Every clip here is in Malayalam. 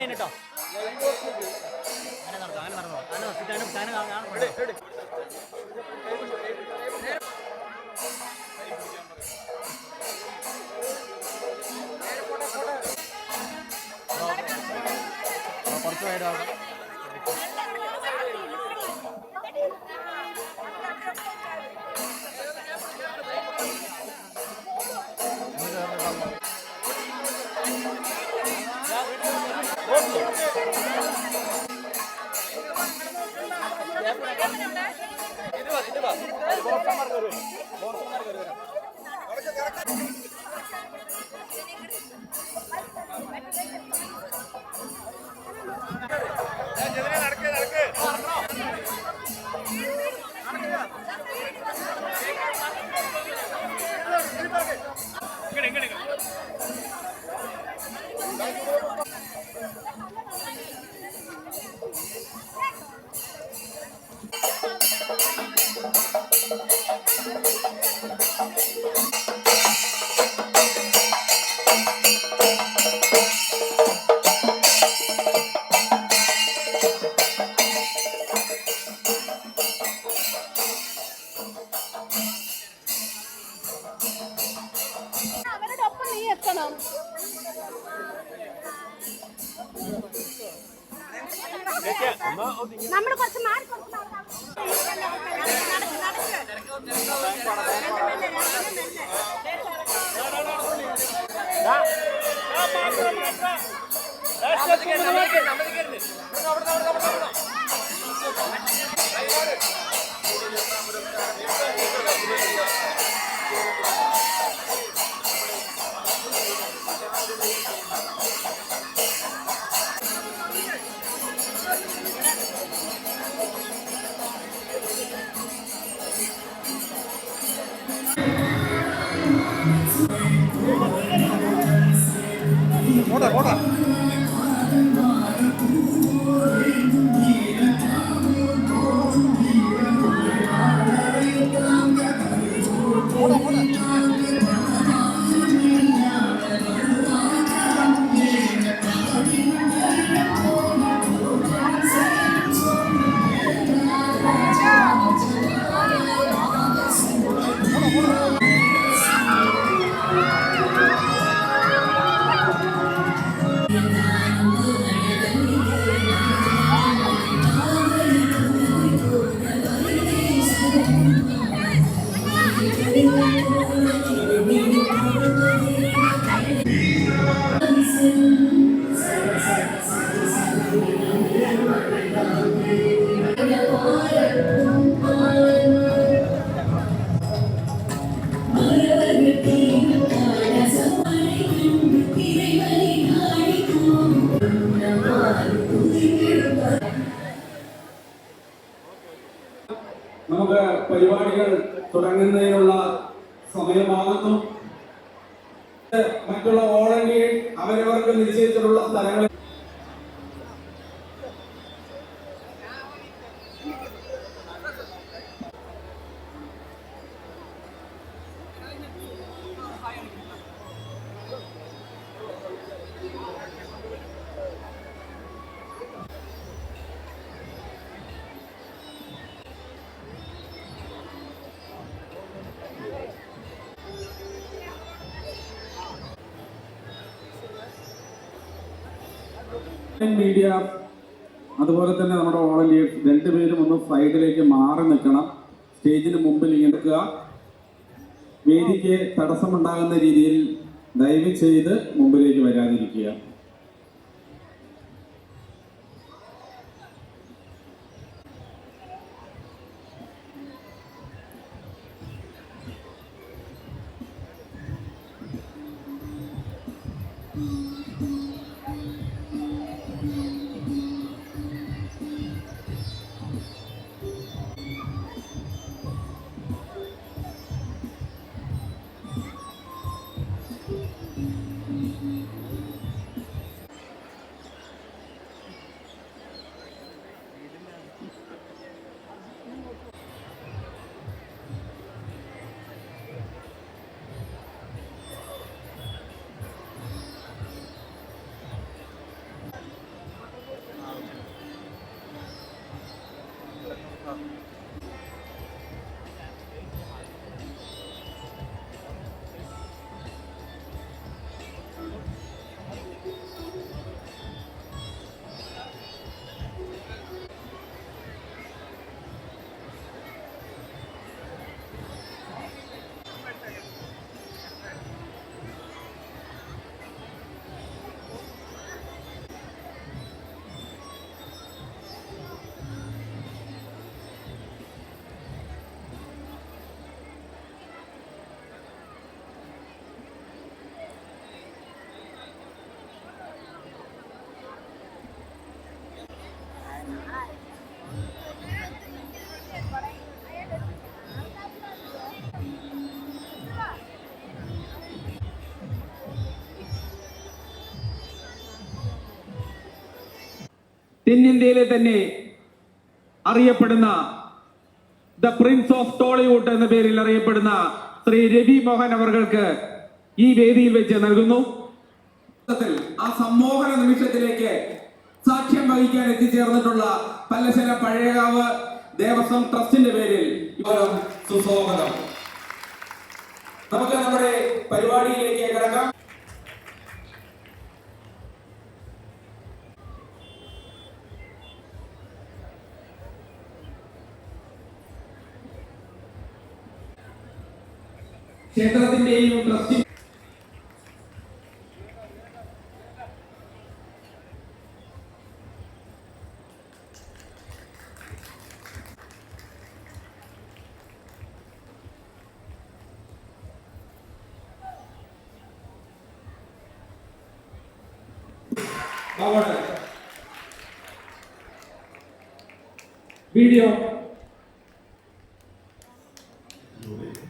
കേട്ടോ അങ്ങനെ നടക്കാം അങ്ങനെ നടന്നോ കുറച്ച് പേരാണ് നമ്മൾ കുറച്ച് മാറി போடா போடா നമുക്ക് പരിപാടികൾ തുടങ്ങുന്നതിനുള്ള സമയമാകുന്നു. മറ്റുള്ള വോളണ്ടിയേഴ്സ് അവരവർക്ക് നിശ്ചയിച്ചിട്ടുള്ള സ്ഥലങ്ങളിൽ മീഡിയ അതുപോലെ തന്നെ നമ്മുടെ വോളണ്ടിയേഴ്സ് രണ്ടുപേരും ഒന്ന് സൈഡിലേക്ക് മാറി നിൽക്കണം. സ്റ്റേജിന് മുമ്പിൽ ഇരിക്കുക. വേദിക്ക് തടസ്സമുണ്ടാകുന്ന രീതിയിൽ ദയവ് ചെയ്ത് മുമ്പിലേക്ക് വരാതിരിക്കുക. തെന്നിന്ത്യയിലെ തന്നെ അറിയപ്പെടുന്ന ദ പ്രിൻസ് ഓഫ് ടോളിവുഡ് എന്ന പേരിൽ അറിയപ്പെടുന്ന ശ്രീ രവി മോഹൻ അവർക്ക് ഈ വേദിയിൽ വെച്ച് നൽകുന്നു. ആ സമ്മോഹന നിമിഷത്തിലേക്ക് സാക്ഷ്യം വഹിക്കാൻ എത്തിച്ചേർന്നിട്ടുള്ള പല്ലശ്ശേരി പഴയകാവ് ദേവസ്വം ട്രസ്റ്റിന്റെ പേരിൽ സുസ്വാഗതം. നമുക്ക് നമ്മുടെ പരിപാടിയിലേക്ക് കിടക്കാം. ക്ഷേത്രത്തിന്റെയും ട്രസ്റ്റിന്റെയും വീഡിയോ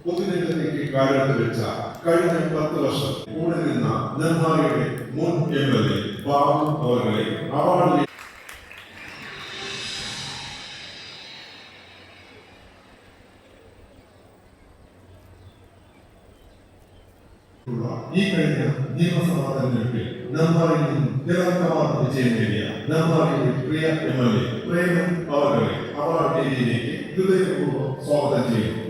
പൊതുരംഗത്തേക്ക് കാലെടുത്ത് വെച്ച കഴിഞ്ഞ 10 വർഷം കൂടെ നിന്ന നെന്മാറയുടെ മുൻ MLA ബാബു അവരെ അവാർഡ് ഈ കഴിഞ്ഞ നിയമസഭാ തെരഞ്ഞെടുപ്പിൽ നെന്മാറയിൽ നിന്നും തിരഞ്ഞെടുപ്പ് വിജയം നേടിയ നെന്മാറയുടെ പ്രിയ MLA പ്രേമൻ അവരെ അവാർഡ് വേദിയിലേക്ക് ഹൃദയപൂർവ്വം സ്വാഗതം ചെയ്യുന്നു.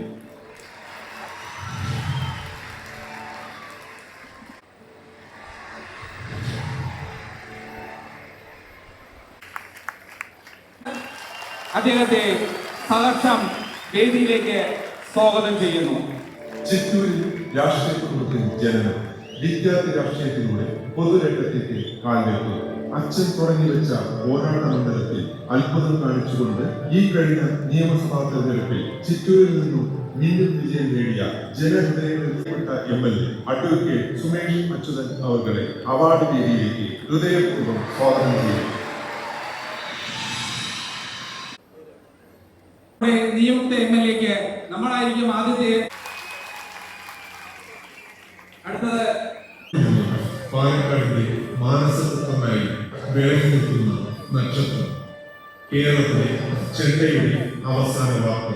അദ്ദേഹത്തെ സഹർഷം വേദിയിലേക്ക് സ്വാഗതം ചെയ്യുന്നു. ചിറ്റൂരിൽ രാഷ്ട്രീയ കുടുംബത്തിൽ ജനനം, വിദ്യാർത്ഥി രാഷ്ട്രീയത്തിലൂടെ പൊതുരംഗത്തേക്ക് കാൽവെച്ചു. അച്ഛൻ തുടങ്ങി വെച്ച പോരാട്ട മണ്ഡലത്തിൽ അത്ഭുതം കാണിച്ചുകൊണ്ട് ഈ കഴിഞ്ഞ നിയമസഭാ തെരഞ്ഞെടുപ്പിൽ ചിറ്റൂരിൽ നിന്നും മിന്നും വിജയം നേടിയ ജനഹൃദയങ്ങളിൽപ്പെട്ട MLA അഡ്വക്കേറ്റ് സുമേഷ് അച്യുതൻ അവരെ അവാർഡ് വേദിയിലേക്ക് ഹൃദയപൂർവ്വം സ്വാഗതം ചെയ്യുന്നു. നിയുക്ത MLA-ക്ക് നമ്മളായിരിക്കും ആദ്യത്തെ. അടുത്തത് പാലക്കാടിന്റെ മാനസപുത്രനായി വിളങ്ങി നിൽക്കുന്ന നക്ഷത്രം, കേരളത്തിലെ ചെണ്ടയുടെ അവസാന വാക്ക്,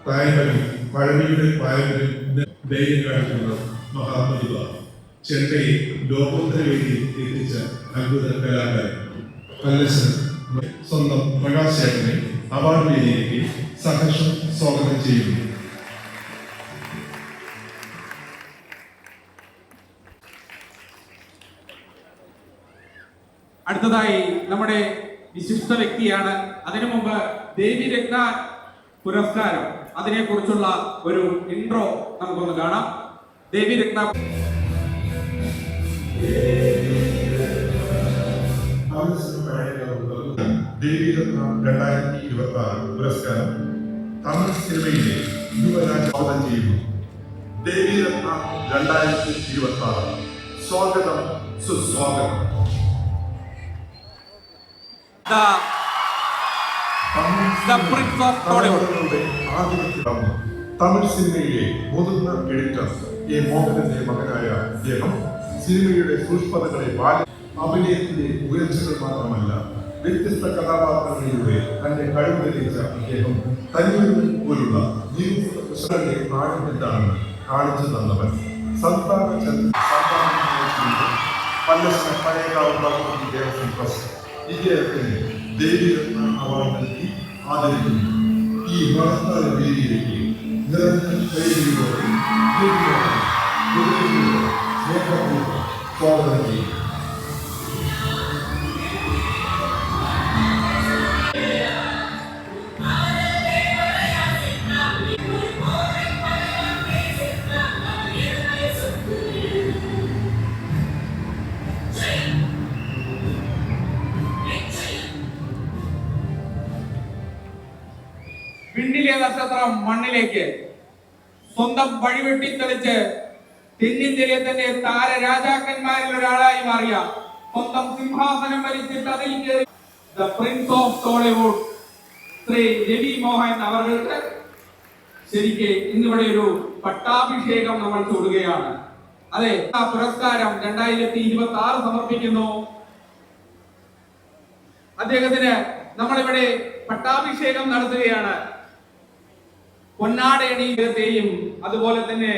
തായ്മലും പഴമയുടെ പാരമ്പര്യം ധൈര്യം കാണിക്കുന്ന മഹാത്മക ചെണ്ടയെ ലോകോത്തര വേദിയിൽ എത്തിച്ച അത്ഭുത കലാകാരൻ പല്ലശ്ശൻ സ്വന്തം പ്രകാശ് ചേട്ടനെ അവാർഡ് വേദിയിലേക്ക് സഹർഷം സ്വാഗതം ചെയ്യുന്നു. അടുത്തതായി നമ്മുടെ വിശിഷ്ട വ്യക്തിയാണ്. അതിനു മുമ്പ് ദേവി രത്ന പുരസ്കാരം, അതിനെക്കുറിച്ചുള്ള ഒരു ഇൻട്രോ നമുക്കൊന്ന് കാണാം. ദേവി രത്ന ദേവീരത്ന 2026 പുരസ്കാരം തമിഴ് സിനിമയിലെ യുവരാജ് സ്വാഗതം ചെയ്യുന്നു. ദേവീരത്ന 2026 സ്വാഗതം, സുസ്വാഗതം. തമിഴ് സിനിമയിലെ മുതിർന്ന എഡിറ്റർ എ മോഹനന്റെ മകനായ അദ്ദേഹം സിനിമയുടെ സൂക്ഷ്മതകളെ അഭിനയത്തിന്റെ ഉയർച്ചകൾ മാത്രമല്ല, വ്യത്യസ്ത കഥാപാത്രങ്ങളിലൂടെ തന്റെ കഴിവ് തെളിയിച്ച അദ്ദേഹം തനിമൊരു പോലുള്ള നിരൂപണ പ്രശ്നങ്ങളുടെ പ്രായം എന്താണെന്ന് കാണിച്ചു തന്നവൻ. സന്താന പല്ലശ്ശന പഴയകാവ് ഭഗവതി ദേവസ്വം ട്രസ്റ്റ് ഇദ്ദേഹത്തിന് ദേവീരത്ന അവാർഡ് നൽകി ആദരിക്കുന്നു. ഈ മഹത്തായ വേദിയിലേക്ക് നിരന്തര ശൈലിയോടെ സ്വാഗതം ചെയ്യും. വിണ്ണിലെ നക്ഷത്രം മണ്ണിലേക്ക് സ്വന്തം വഴിവെട്ടി തെളിച്ച് തെന്നിന്ത്യയിലെ തന്നെ താരരാജാക്കന്മാരിൽ ഒരാളായി മാറിയ, സ്വന്തം സിംഹാസനം വലിച്ചിട്ട് അതിൽ കയറി the prince of Tollywood Sri Ravi Mohan അവർക്ക് ശരിക്ക് ഇന്നിവിടെ ഒരു പട്ടാഭിഷേകം നമ്മൾ ചൂടുകയാണ്. അതെ, ആ പുരസ്കാരം 2026 സമർപ്പിക്കുന്നു. അദ്ദേഹത്തിന് നമ്മളിവിടെ പട്ടാഭിഷേകം നടത്തുകയാണ്. പൊന്നാടയണിയും അതുപോലെ തന്നെ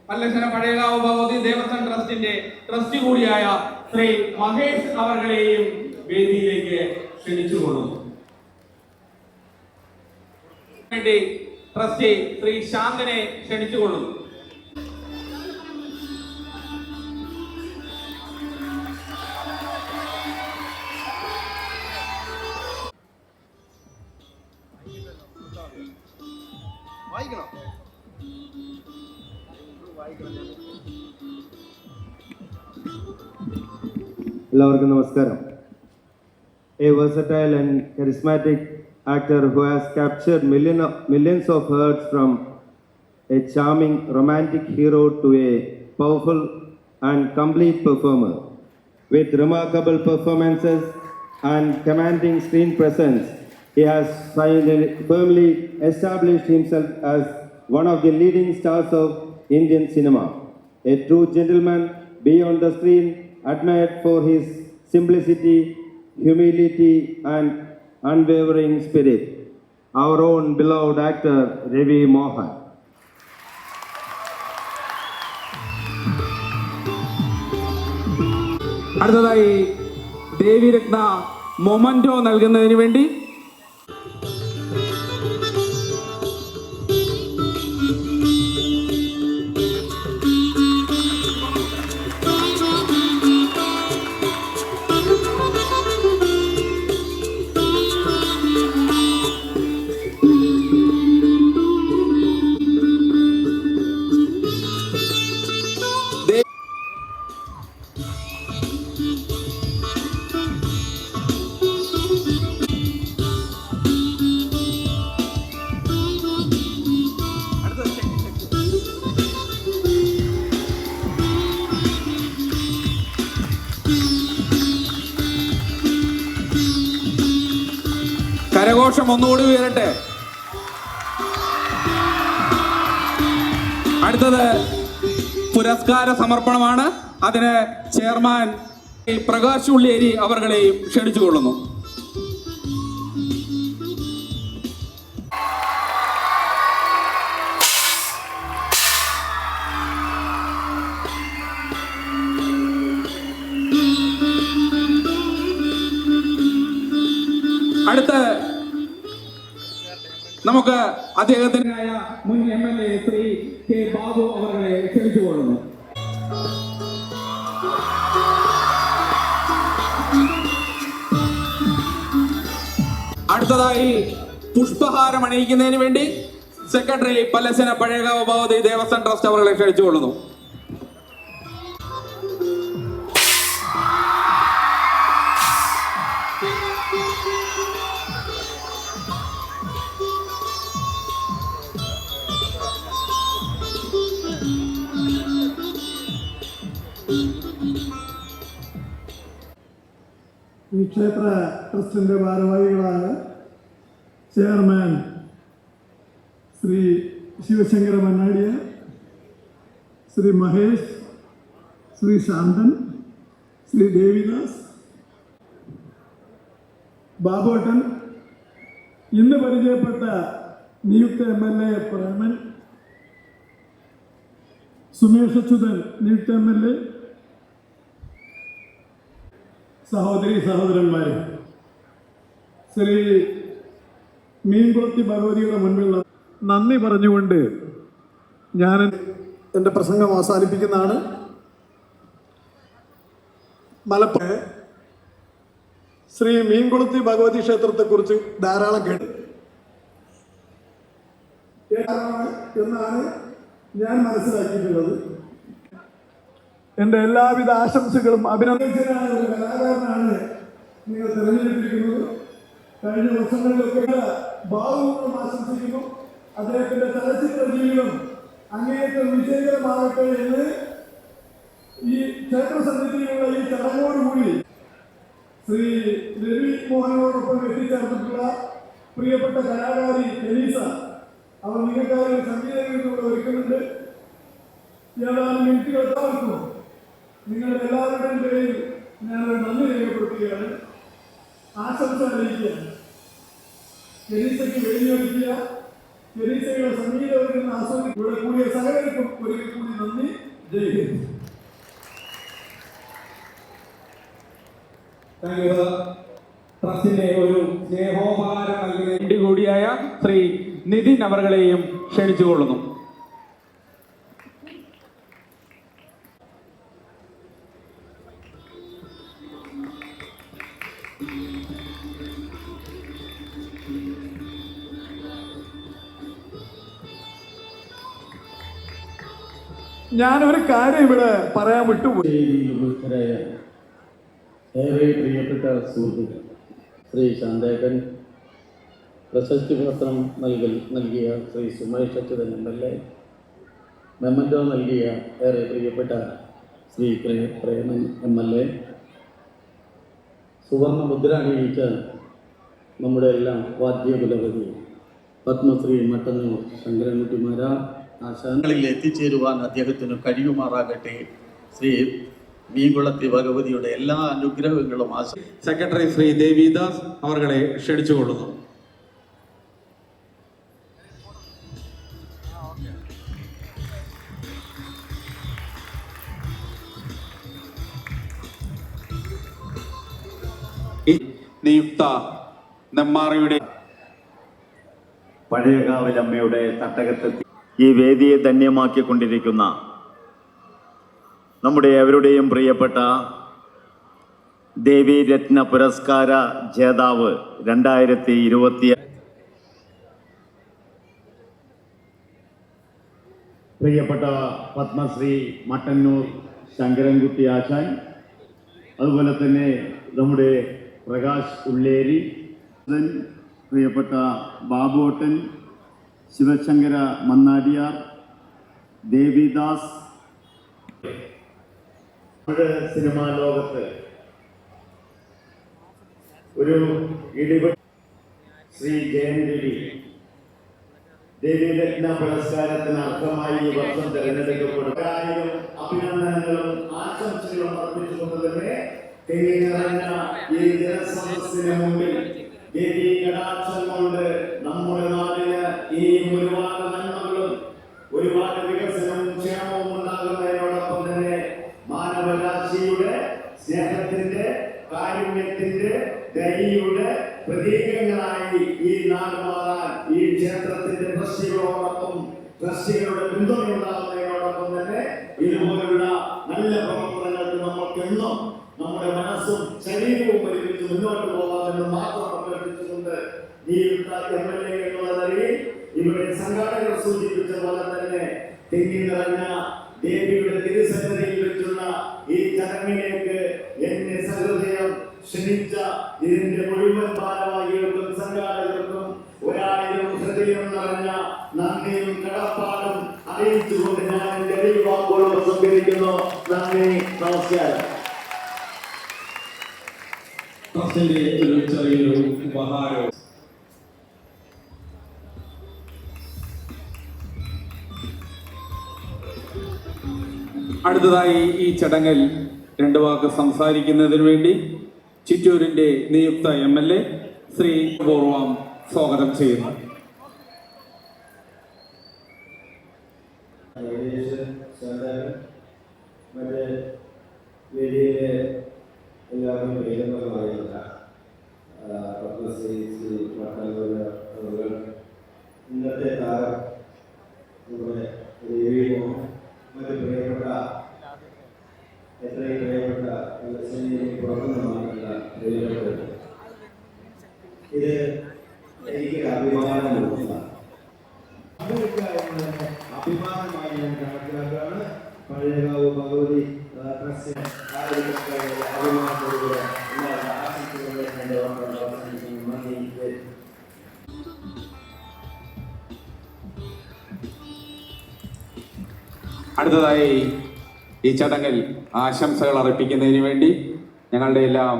പല്ലശ്ശന പഴയകാവ് ഭഗവതി ദേവസ്വം ട്രസ്റ്റിന്റെ ട്രസ്റ്റി കൂടിയായ ശ്രീ മഹേഷ് അവர்களെയും വേദിയിലേക്ക് ക്ഷണിച്ചുകൊള്ളുന്നു. ട്രസ്റ്റി ശ്രീ ശാന്തനെ ക്ഷണിച്ചുകൊള്ളുന്നു. എല്ലാവർക്കും നമസ്കാരം. A versatile and charismatic actor who has captured millions of hearts, from a charming romantic hero to a powerful and complete performer. With remarkable performances and commanding screen presence, he has firmly established himself as one of the leading stars of Indian cinema. A true gentleman beyond the screen, admired for his simplicity, humility and unwavering spirit. Our own beloved actor Ravi Mohan. അടുത്തതായി ദേവിരത്ന മൊമന്റോ നൽകുന്നതിന് വേണ്ടി കരഘോഷം ഒന്നുകൂടി ഉയരട്ടെ. അടുത്തത് പുരസ്കാര സമർപ്പണമാണ്. അതിന് ചെയർമാൻ പ്രകാശ് ഉള്ളിയേരി അവർകളെയും ക്ഷണിച്ചുകൊള്ളുന്നു. അടുത്ത് നമുക്ക് അദ്ദേഹത്തിനായ മുൻ MLA ശ്രീ കെ ബാബു അവരെ ക്ഷണിച്ചുകൊള്ളുന്നു. അടുത്തതായി പുഷ്പഹാരം അണിയിക്കുന്നതിന് വേണ്ടി സെക്രട്ടറി പല്ലശ്ശന പഴയകാവ് ഭഗവതി ദേവസ്വം ട്രസ്റ്റ് അവരെ ക്ഷണിച്ചുകൊള്ളുന്നു. ഈ ക്ഷേത്ര ട്രസ്റ്റിൻ്റെ ഭാരവാഹികളായ ചെയർമാൻ ശ്രീ ശിവശങ്കര മന്നാടിയ, ശ്രീ മഹേഷ്, ശ്രീ ശാന്തൻ, ശ്രീ ദേവിദാസ്, ബാബോട്ടൻ, ഇന്ന് പരിചയപ്പെട്ട നിയുക്ത MLA പ്രേമൻ, സുമേഷ് അച്യുതൻ നിയുക്ത MLA, സഹോദരി സഹോദരന്മാരെ, ശ്രീ മീൻകുളത്തി ഭഗവതിയുടെ മുൻപിലുള്ള നന്ദി പറഞ്ഞുകൊണ്ട് ഞാൻ എൻ്റെ പ്രസംഗം അവസാനിപ്പിക്കുന്നതാണ്. മലപ്പുറം ശ്രീ മീൻകുളത്തി ഭഗവതി ക്ഷേത്രത്തെക്കുറിച്ച് ധാരാളം കേട്ടു എന്നാണ് ഞാൻ മനസ്സിലാക്കിയിട്ടുള്ളത്. എൻ്റെ എല്ലാവിധ ആശംസകളും അഭിനന്ദനത്തിനായ ഒരു കലാകാരനാണ് നിങ്ങൾ തിരഞ്ഞെടുത്തിരിക്കുന്നത്. കഴിഞ്ഞ വർഷങ്ങളിലൊക്കെ ഭാവവും ആശംസിക്കുന്നു. അദ്ദേഹത്തിൻ്റെ ചലച്ചിത്ര ജീവിതം അങ്ങേയറ്റം വിജയകരമാകട്ടെ എന്ന് ഈ ക്ഷേത്ര സന്നിധിയിലുള്ള ഈ ചടങ്ങോടുകൂടി ശ്രീ രവി മോഹനോടൊപ്പം എത്തിച്ചേർന്നിട്ടുള്ള പ്രിയപ്പെട്ട കലാകാരി എലീസ അവർ നിങ്ങൾക്കായി സംഗീതത്തിലൂടെ ഒരുക്കുന്നുണ്ട്. ഏതാനും മിനിറ്റുകൾ എല്ലാവർക്കും നിങ്ങളുടെ എല്ലാവരുടെയും പേരിൽ ഞാനൊരു നന്ദി രേഖപ്പെടുത്തുകയാണ്, ആശംസ അറിയിക്കുകയാണ്. എലീസയ്ക്ക് വെടിയൊരുക്കിയ എലീസയുടെ സംഗീതം ഒരുക്കുന്ന ആസ്വദിക്കൂടെ കൂടിയ സഹകരിക്കും ഒരിക്കൽ കൂടി നന്ദി. ജയ് ഹിന്ദ്. ട്രസ്റ്റിന്റെ ഒരു സ്നേഹോപകാരം നൽകുന്ന കൂടിയായ ശ്രീ നിതിൻ അവர்களെയും ക്ഷണിച്ചുകൊള്ളുന്നു. ഞാനൊരു കാര്യം ഇവിടെ പറയാൻ വിട്ടുപോയി. ഏറെ പ്രിയപ്പെട്ട സുഹൃത്തുക്കൾ, ശ്രീ ശാന്തേകൻ, പ്രശസ്തി പത്രം നൽകിയ ശ്രീ സുമേഷ് അച്യുതൻ MLA, മെമ്മന്റോ നൽകിയ ഏറെ പ്രിയപ്പെട്ട ശ്രീ പ്രേമൻ MLA, സുവർണ മുദ്ര അണിയിച്ച നമ്മുടെ എല്ലാം വാദ്യകുലപതി പത്മശ്രീ മട്ടന്നൂർ ശങ്കരൻകുട്ടിമാരാ ആശാനങ്ങളിൽ എത്തിച്ചേരുവാൻ അദ്ദേഹത്തിന് കഴിയുമാറാകട്ടെ. ശ്രീ മീൻകുളത്തി ഭഗവതിയുടെ എല്ലാ അനുഗ്രഹങ്ങളും സെക്രട്ടറി ശ്രീ ദേവിദാസ് അവരെ ക്ഷണിച്ചുകൊള്ളുന്നു. നിയുക്ത നെമ്മാറയുടെ പഴയകാവിലമ്മയുടെ തട്ടകത്തെത്തി ഈ വേദിയെ ധന്യമാക്കിക്കൊണ്ടിരിക്കുന്ന നമ്മുടെ എവരുടെയും പ്രിയപ്പെട്ട ദേവി രത്ന പുരസ്കാര ജേതാവ് 2020 പ്രിയപ്പെട്ട പത്മശ്രീ മട്ടന്നൂർ ശങ്കരൻകുട്ടി ആശാൻ, അതുപോലെ തന്നെ നമ്മുടെ പ്രകാശ് ഉള്ളേരി, പ്രിയപ്പെട്ട ബാബുട്ടൻ, ശിവശങ്കര മന്നാടിയാർ, ദേവിദാസ്, നമ്മുടെ സിനിമാ ലോകത്ത് ഒരു ഇടിവെട്ട് ശ്രീ ജയൻ രവി ദേവീരത്ന പുരസ്കാരത്തിന് അർഹമായി ഈ വർഷം തെരഞ്ഞെടുക്കപ്പെടും. അഭിനന്ദനങ്ങളും ആശംസകളും അർപ്പിച്ചുകൊണ്ട് തന്നെ തെങ്ങി നിറഞ്ഞ ഈ ജനസദസ്സിന് മുമ്പിൽ ദേവീ കടാക്ഷം കൊണ്ട് നമ്മുടെ നാടിന് ഇനിയും ഒരുപാട് നന്മകളും ഒരുപാട് വികസനവും ക്ഷേമവും ഉണ്ടാകുന്നതിനോടൊപ്പം തന്നെ മാനവരാശിയുടെ സ്നേഹത്തിന്റെ കാരുണ്യത്തിന്റെ ദയയുടെ പ്രതീകങ്ങളായി ഈ നാട് മാറാൻ ഈ ക്ഷേത്രത്തിന്റെ ട്രസ്റ്റികളോടൊപ്പം ട്രസ്റ്റികളുടെ പിന്തുണയുണ്ടാകുന്നതിനോടൊപ്പം തന്നെ ഇതുപോലുള്ള നല്ല പ്രവർത്തനങ്ങൾക്ക് നമുക്കെന്നും നമ്മുടെ മനസ്സും ശരീരവും ഒരുമിച്ച് മുന്നോട്ട് പോകാമെന്ന് മാത്രം അഭ്യർത്ഥിച്ചുകൊണ്ട് ഈ MLA എന്നുള്ള നിലയിൽ ഇവിടെ സംഘാടകർ സൂചിപ്പിച്ച പോലെ തന്നെ തെങ്ങി നിറഞ്ഞ ദേവിയുടെ തിരുസന്നിധിയിൽ വെച്ചുള്ള ഈ ചടങ്ങിലേക്ക് എന്നെ സഹൃദയം ക്ഷണിച്ച ഇതിന്റെ മുഴുവൻ ഭാരവാഹികൾക്കും സംഘാടകർക്കും 1000 ഹൃദയം നിറഞ്ഞ നന്ദിയും കടപ്പാടും അറിയിച്ചുകൊണ്ട് ഞാൻ എന്റെ വാക്കുകൾ സംഭരിക്കുന്നു. നന്ദി, നമസ്കാരം. ഒരു ചെറിയൊരു ഉപഹാരവും അടുത്തതായി ഈ ചടങ്ങിൽ 2 വാക്ക് സംസാരിക്കുന്നതിന് വേണ്ടി ചിറ്റൂരിന്റെ നിയുക്ത MLA ശ്രീ പൂർവം സ്വാഗതം ചെയ്യുന്നു. മറ്റേ വേദിയിലെ എല്ലാവരും വേദങ്ങളുമായുള്ള പത്മശ്രീ ശ്രീ മട്ടന്നൂർ അവർ ഇന്നത്തെ താരം നമ്മുടെ ദേവിയും മറ്റ് പ്രിയപ്പെട്ട എത്രയും പ്രിയപ്പെട്ട പുറത്തുനിന്നുള്ള പ്രിയപ്പെട്ടത് ഇത് എനിക്ക് അഭിമാനമുള്ള അഭിമാനമായി ഞാൻ കണക്കിലാക്കുകയാണ്. പഴയകാവ് ഭഗവതി ട്രസ്റ്റിന് അഭിമാനത്തോടുകൂടെ എല്ലാ ആശംസകളെ എൻ്റെ നന്ദി. അടുത്തതായി ഈ ചടങ്ങിൽ ആശംസകൾ അർപ്പിക്കുന്നതിന് വേണ്ടി ഞങ്ങളുടെ എല്ലാം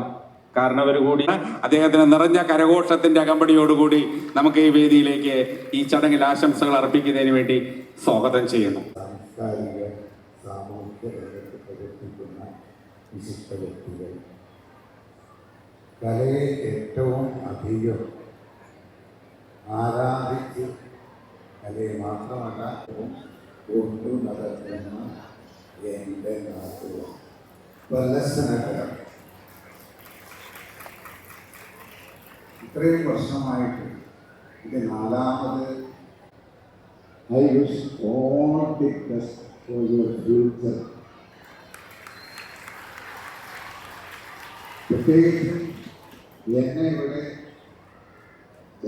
കാരണവർ കൂടി അദ്ദേഹത്തിന് നിറഞ്ഞ കരഘോഷത്തിന്റെ അകമ്പടിയോടുകൂടി നമുക്ക് ഈ വേദിയിലേക്ക് ഈ ചടങ്ങിൽ ആശംസകൾ അർപ്പിക്കുന്നതിന് വേണ്ടി സ്വാഗതം ചെയ്യുന്നു. സാംസ്കാരിക സാമൂഹ്യ രംഗത്ത് പ്രവർത്തിക്കുന്ന വിശിഷ്ട വ്യക്തികൾ കലയെ ഏറ്റവും അധികം ആരാധിച്ച് കലയെ മാത്രമല്ല കൊണ്ടു നടത്തുന്ന എൻ്റെ നാട്ടുകാർ വല്ലസനകരം ഇത്രയും വർഷമായിട്ട് ഇത് 4ാമത് I wish all the best for your future. പ്രത്യേകിച്ചും എന്നെ ഇവിടെ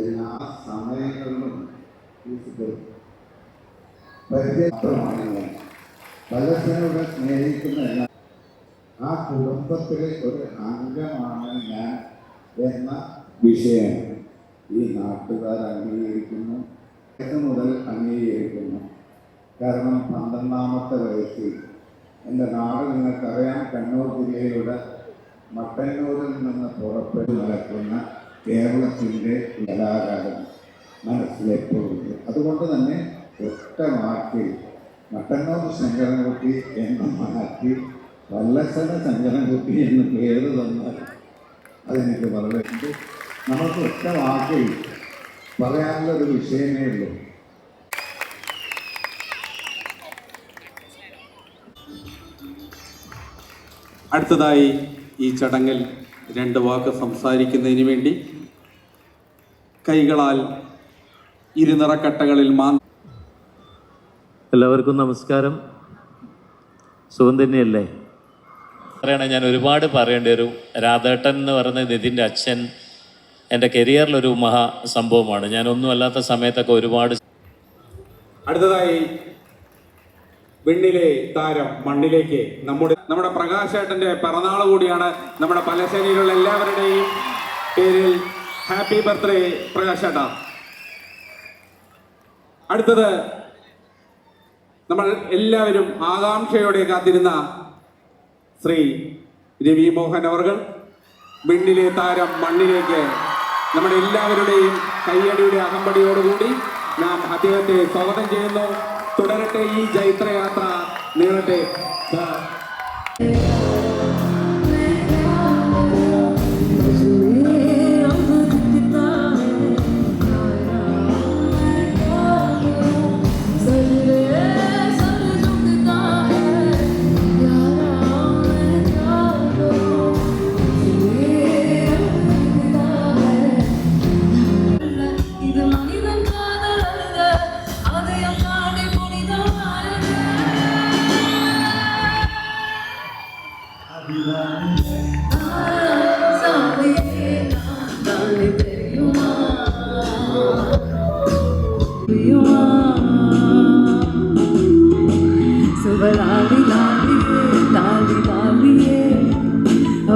എല്ലാ സമയങ്ങളിലും പരിചയമാണ് പലസനോട് സ്നേഹിക്കുന്ന എല്ലാ ആ കുടുംബത്തിലെ ഒരു അംഗമാണ് ഞാൻ എന്ന വിഷയം ഈ നാട്ടുകാർ അംഗീകരിക്കുന്നു, മുതൽ അംഗീകരിക്കുന്നു. കാരണം 12ാമത്തെ വയസ്സിൽ എൻ്റെ നാട് നിങ്ങൾക്കറിയാം, കണ്ണൂർ ജില്ലയിലൂടെ മട്ടന്നൂരിൽ നിന്ന് പുറപ്പെട്ടു നടക്കുന്ന കേരളത്തിൻ്റെ കലാകാരൻ മനസ്സിലെപ്പോഴുണ്ട്. അതുകൊണ്ട് തന്നെ ഒറ്റ വാക്കിൽ മട്ടന്നൂർ ശങ്കരൻകുട്ടി എന്ന് മാറ്റി വല്ലസന ശങ്കരൻകുട്ടി എന്ന് പേര് തന്നാൽ അതെനിക്ക് വളരെ നമുക്ക് ഒറ്റ വാക്കിൽ പറയാനുള്ള ഒരു വിഷയമേ ഉള്ളൂ. അടുത്തതായി ഈ ചടങ്ങിൽ 2 വാക്ക് സംസാരിക്കുന്നതിന് വേണ്ടി കൈകളാൽ ഇരുനിറക്കട്ടകളിൽ എല്ലാവർക്കും നമസ്കാരം. സുഖം തന്നെയല്ലേ? പറയണേ, ഞാൻ ഒരുപാട് പറയേണ്ടി വരും. രാധേട്ടൻ എന്ന് പറയുന്നത് നിതിൻ്റെ അച്ഛൻ എൻ്റെ കരിയറിലൊരു മഹാ സംഭവമാണ്. ഞാനൊന്നും അല്ലാത്ത സമയത്തൊക്കെ ഒരുപാട്. അടുത്തതായി വെണ്ണിലെ താരം മണ്ണിലേക്ക് നമ്മുടെ പ്രകാശേട്ടൻ്റെ പിറന്നാൾ കൂടിയാണ്. നമ്മുടെ പലശ്ശേരിയിലുള്ള എല്ലാവരുടെയും പേരിൽ ഹാപ്പി ബർത്ത്ഡേ പ്രകാശേട്ട. അടുത്തത് നമ്മൾ എല്ലാവരും ആകാംക്ഷയോടെ കാത്തിരുന്ന ശ്രീ രവി മോഹൻ അവർ വെണ്ണിലെ താരം മണ്ണിലേക്ക് നമ്മുടെ എല്ലാവരുടെയും കയ്യടിയുടെ അകമ്പടിയോടുകൂടി നാം അദ്ദേഹത്തെ സ്വാഗതം ചെയ്യുന്നു. തുടരട്ടെ ഈ ജൈത്രയാത്ര, നീളട്ടെ.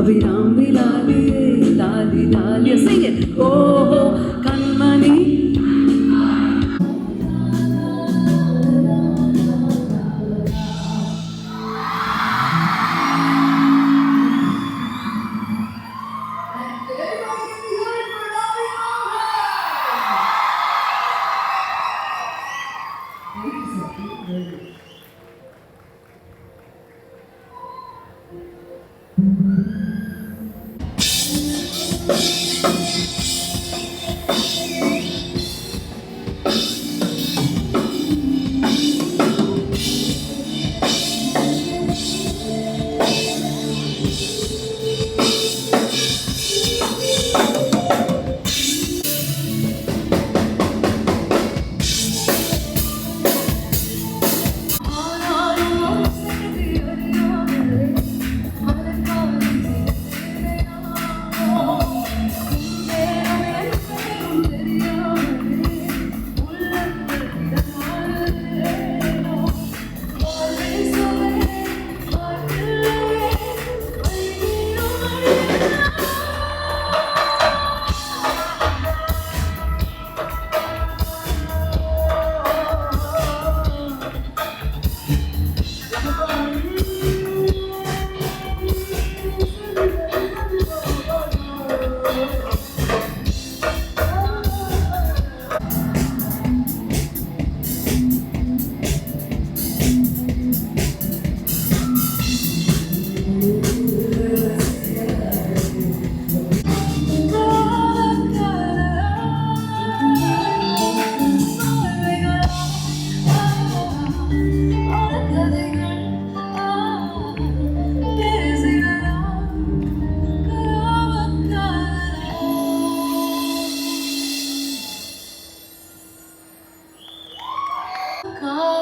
अभिरामी लालिए लाली लालिए sing it oh kanmani God.